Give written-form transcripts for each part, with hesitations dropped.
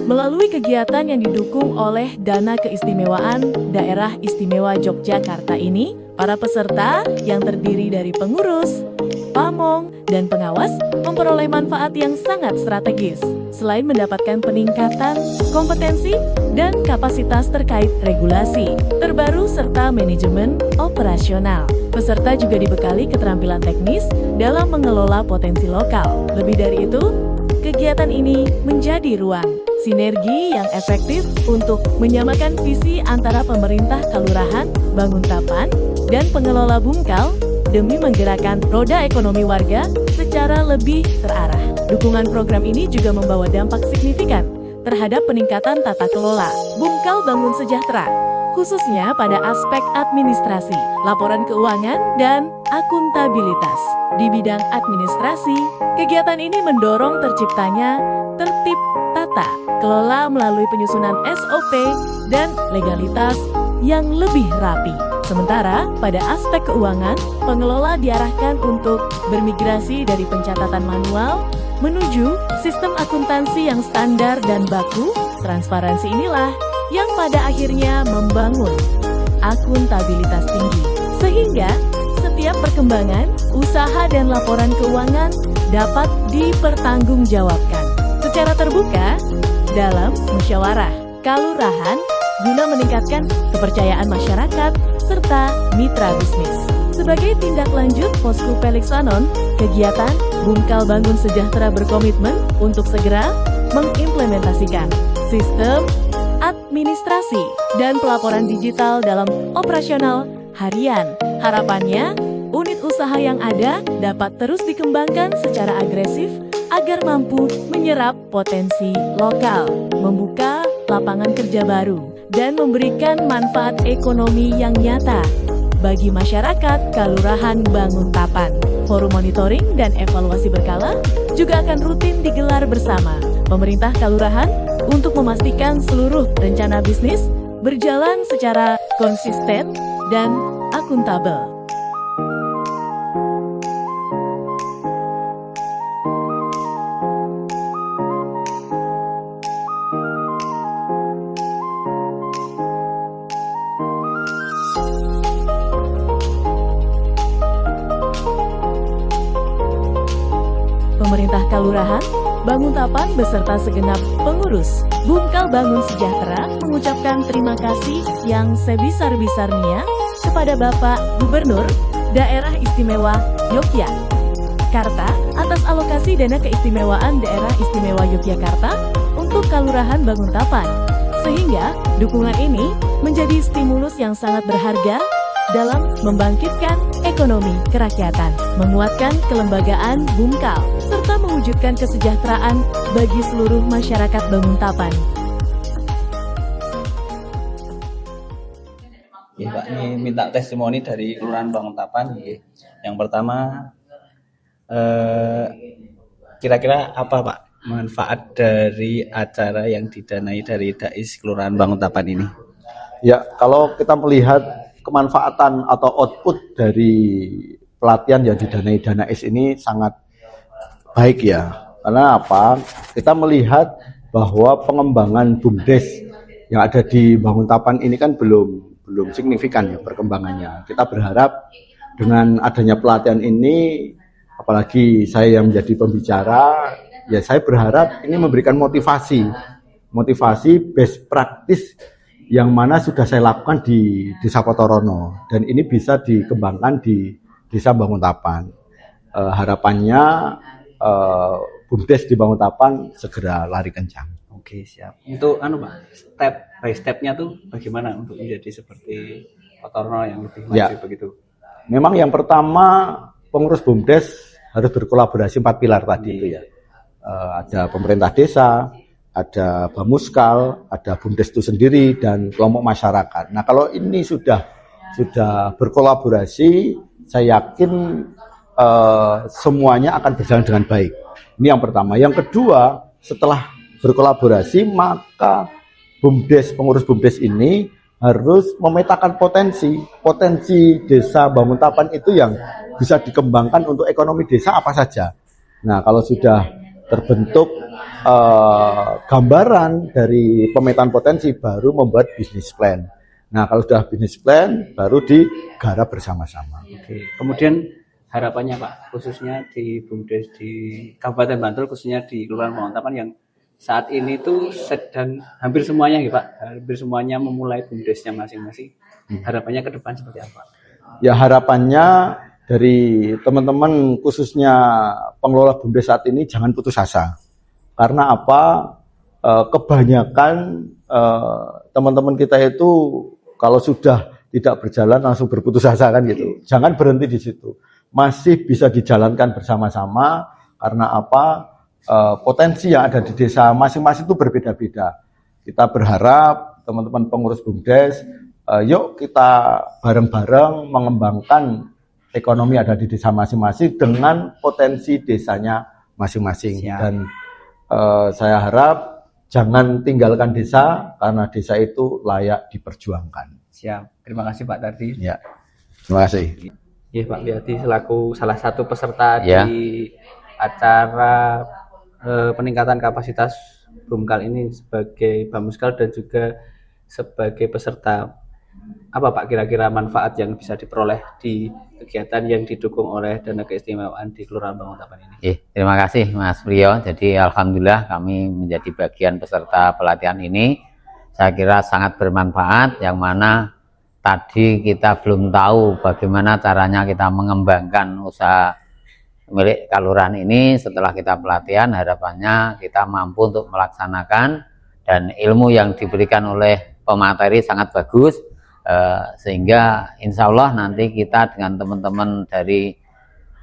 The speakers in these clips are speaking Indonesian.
Melalui kegiatan yang didukung oleh Dana Keistimewaan Daerah Istimewa Yogyakarta ini, para peserta yang terdiri dari pengurus, pamong, dan pengawas memperoleh manfaat yang sangat strategis. Selain mendapatkan peningkatan kompetensi dan kapasitas terkait regulasi terbaru serta manajemen operasional, peserta juga dibekali keterampilan teknis dalam mengelola potensi lokal. Lebih dari itu, kegiatan ini menjadi ruang sinergi yang efektif untuk menyamakan visi antara pemerintah Kalurahan Banguntapan dan pengelola Bungkal demi menggerakkan roda ekonomi warga secara lebih terarah. Dukungan program ini juga membawa dampak signifikan terhadap peningkatan tata kelola Bungkal Bangun Sejahtera, khususnya pada aspek administrasi, laporan keuangan, dan akuntabilitas. Di bidang administrasi, kegiatan ini mendorong terciptanya tertib tata kelola melalui penyusunan SOP dan legalitas yang lebih rapi. Sementara pada aspek keuangan, pengelola diarahkan untuk bermigrasi dari pencatatan manual menuju sistem akuntansi yang standar dan baku. Transparansi inilah yang pada akhirnya membangun akuntabilitas tinggi, sehingga setiap perkembangan, usaha dan laporan keuangan dapat dipertanggungjawabkan secara terbuka dalam musyawarah kalurahan guna meningkatkan kepercayaan masyarakat serta mitra bisnis. Sebagai tindak lanjut Posko Peliksanon, kegiatan Bungkal Bangun Sejahtera berkomitmen untuk segera mengimplementasikan sistem administrasi dan pelaporan digital dalam operasional harian. Harapannya, unit usaha yang ada dapat terus dikembangkan secara agresif agar mampu menyerap potensi lokal, membuka lapangan kerja baru, dan memberikan manfaat ekonomi yang nyata bagi masyarakat Kalurahan Banguntapan. Forum monitoring dan evaluasi berkala juga akan rutin digelar bersama pemerintah Kalurahan untuk memastikan seluruh rencana bisnis berjalan secara konsisten dan akuntabel. Pemerintah Kalurahan Banguntapan beserta segenap pengurus Bungkal Bangun Sejahtera mengucapkan terima kasih yang sebesar-besarnya kepada Bapak Gubernur Daerah Istimewa Yogyakarta atas alokasi dana keistimewaan Daerah Istimewa Yogyakarta untuk Kalurahan Banguntapan, sehingga dukungan ini menjadi stimulus yang sangat berharga dalam membangkitkan ekonomi kerakyatan, menguatkan kelembagaan Bungkal, serta mewujudkan kesejahteraan bagi seluruh masyarakat Banguntapan. Ya, Pak, ini minta testimoni dari Kelurahan Banguntapan. Yang pertama, kira-kira apa Pak manfaat dari acara yang didanai dari Dais Kelurahan Banguntapan ini? Ya, kalau kita melihat kemanfaatan atau output dari pelatihan yang didanai Dana S ini sangat baik ya. Karena apa? Kita melihat bahwa pengembangan BUMDes yang ada di Banguntapan ini kan belum signifikan ya perkembangannya. Kita berharap dengan adanya pelatihan ini, apalagi saya yang menjadi pembicara, ya saya berharap ini memberikan motivasi best practice yang mana sudah saya lakukan di Desa Potorono, dan ini bisa dikembangkan di Desa Banguntapan. Harapannya BUMDes di Banguntapan segera lari kencang. Oke, siap. Untuk Pak, step by stepnya tuh bagaimana untuk menjadi seperti Potorono yang lebih maju begitu? Memang yang pertama pengurus BUMDes harus berkolaborasi 4 pilar tadi itu ya. Ada pemerintah desa, ada Bamuskal, ada BUMDes itu sendiri, dan kelompok masyarakat. Nah, kalau ini sudah berkolaborasi, saya yakin semuanya akan berjalan dengan baik. Ini yang pertama. Yang kedua, setelah berkolaborasi, maka pengurus BUMDes ini harus memetakan potensi desa Banguntapan itu yang bisa dikembangkan untuk ekonomi desa apa saja. Nah, kalau sudah terbentuk gambaran dari pemetaan potensi baru membuat bisnis plan. Nah, kalau sudah bisnis plan baru digarap bersama-sama. Oke. Kemudian harapannya Pak, khususnya di BUMDes di Kabupaten Bantul, khususnya di Kelurahan Banguntapan yang saat ini tuh sedang hampir semuanya ya Pak, hampir semuanya memulai BUMDesnya masing-masing. Harapannya ke depan seperti apa? Ya, harapannya dari teman-teman khususnya pengelola BUMDes saat ini jangan putus asa. Karena apa? Kebanyakan teman-teman kita itu kalau sudah tidak berjalan langsung berputus asa kan gitu. Jangan berhenti di situ. Masih bisa dijalankan bersama-sama karena apa? Potensi yang ada di desa masing-masing itu berbeda-beda. Kita berharap teman-teman pengurus BUMDes, yuk kita bareng-bareng mengembangkan ekonomi ada di desa masing-masing dengan potensi desanya masing-masing. Dan saya harap jangan tinggalkan desa karena desa itu layak diperjuangkan. Siap. Terima kasih Pak Tardi. Ya, terima kasih. Ya Pak Wiyadi selaku salah satu peserta di acara peningkatan kapasitas BUMKAL ini sebagai Bamuskal dan juga sebagai peserta, apa Pak kira-kira manfaat yang bisa diperoleh di kegiatan yang didukung oleh dana keistimewaan di Kelurahan Banguntapan ini? Terima kasih Mas Priyo. Jadi alhamdulillah kami menjadi bagian peserta pelatihan ini. Saya kira sangat bermanfaat, yang mana tadi kita belum tahu bagaimana caranya kita mengembangkan usaha milik kelurahan ini. Setelah kita pelatihan, harapannya kita mampu untuk melaksanakan, dan ilmu yang diberikan oleh pemateri sangat bagus, sehingga insya Allah nanti kita dengan teman-teman dari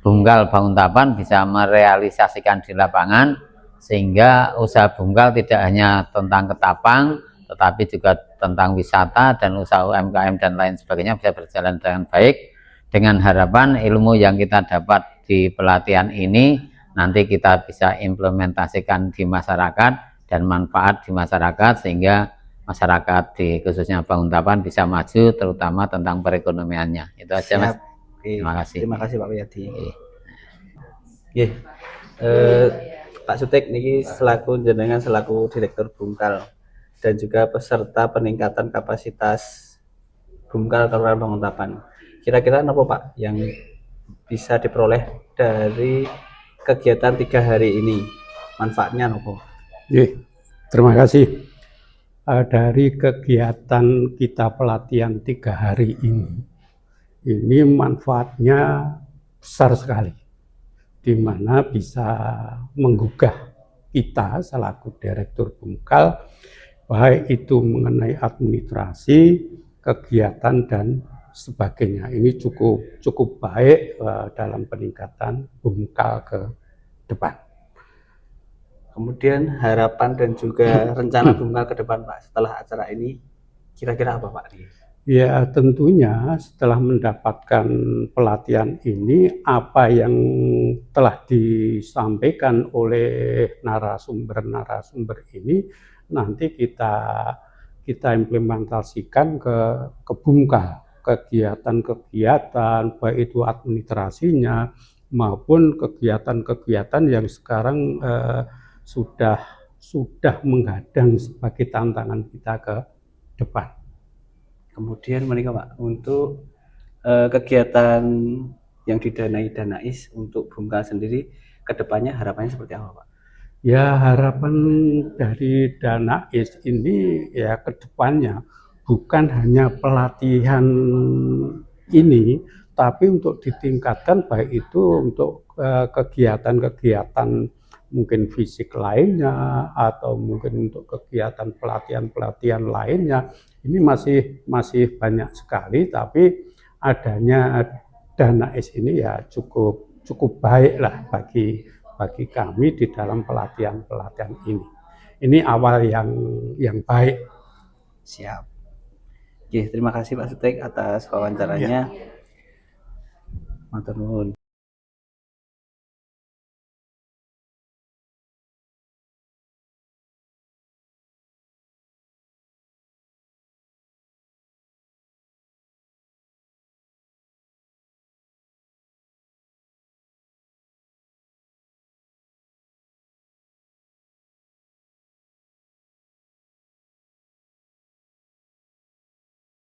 BUMKAL Banguntapan bisa merealisasikan di lapangan, sehingga usaha BUMKAL tidak hanya tentang ketapang, tetapi juga tentang wisata dan usaha UMKM dan lain sebagainya bisa berjalan dengan baik. Dengan harapan ilmu yang kita dapat di pelatihan ini nanti kita bisa implementasikan di masyarakat dan manfaat di masyarakat, sehingga masyarakat di khususnya Banguntapan bisa maju, terutama tentang perekonomiannya. Itu aja Mas. Terima kasih. Terima kasih Pak Wiyadi. Pak Sutek niki selaku jenengan selaku Direktur BUMKAL dan juga peserta peningkatan kapasitas BUMKAL Kelurahan Banguntapan. Kira-kira apa Pak yang bisa diperoleh dari kegiatan 3 hari ini? Manfaatnya apa? Terima kasih. Dari kegiatan kita pelatihan 3 hari ini manfaatnya besar sekali, di mana bisa menggugah kita selaku Direktur BUMKAL, baik itu mengenai administrasi, kegiatan dan sebagainya. Ini cukup baik dalam peningkatan BUMKAL ke depan. Kemudian harapan dan juga rencana BUMKAL ke depan Pak setelah acara ini kira-kira apa Pak? Ya, tentunya setelah mendapatkan pelatihan ini, apa yang telah disampaikan oleh narasumber ini nanti kita implementasikan ke BUMKAL, kegiatan-kegiatan baik itu administrasinya maupun kegiatan-kegiatan yang sekarang sudah menghadang sebagai tantangan kita ke depan. Kemudian menikah Pak, untuk kegiatan yang didanai Danais untuk BUMKAL sendiri kedepannya harapannya seperti apa Pak? Ya, harapan dari Danais ini ya kedepannya bukan hanya pelatihan ini, tapi untuk ditingkatkan baik itu untuk kegiatan-kegiatan mungkin fisik lainnya atau mungkin untuk kegiatan pelatihan lainnya. Ini masih banyak sekali, tapi adanya Danais ini ya cukup baik lah bagi kami di dalam pelatihan ini. Ini awal yang baik. Siap. Oke, terima kasih Pak Sutek atas wawancaranya. Matur nuwun.